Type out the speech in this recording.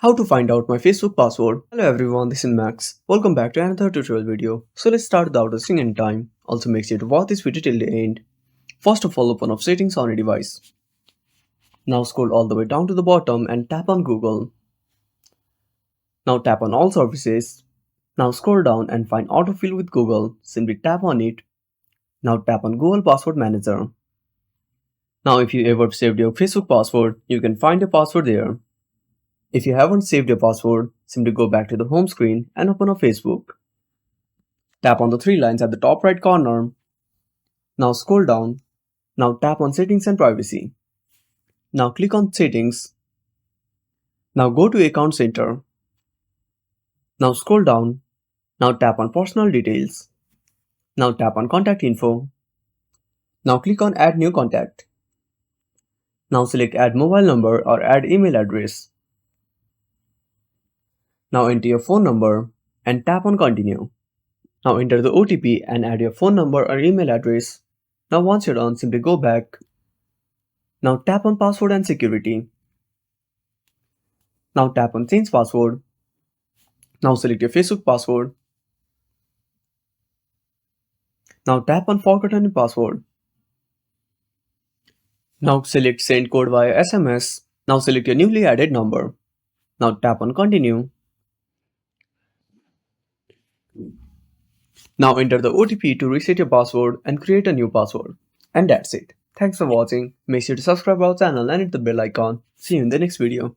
How to find out my Facebook password. Hello everyone, this is Max. Welcome back to another tutorial video. So let's start without wasting any time. Also make sure to watch this video till the end. First of all, open up settings on your device. Now scroll all the way down to the bottom and tap on Google. Now tap on all services. Now scroll down and find autofill with Google. Simply tap on it. Now tap on Google Password Manager. Now if you ever saved your Facebook password, you can find your password there. If you haven't saved your password, simply go back to the home screen and open up Facebook. Tap on the three lines at the top right corner. Now scroll down. Now tap on Settings and Privacy. Now click on Settings. Now go to Account Center. Now scroll down. Now tap on Personal Details. Now tap on Contact Info. Now click on Add New Contact. Now select Add Mobile Number or Add Email Address. Now enter your phone number and tap on Continue. Now enter the OTP and add your phone number or email address. Now once you're done, simply go back. Now tap on Password and Security. Now tap on Change Password. Now select your Facebook password. Now tap on Forgotten your password. Now select Send code via SMS. Now select your newly added number. Now tap on Continue. Now enter the OTP to reset your password and create a new password. And that's it. Thanks for watching. Make sure to subscribe our channel and hit the bell icon. See you in the next video.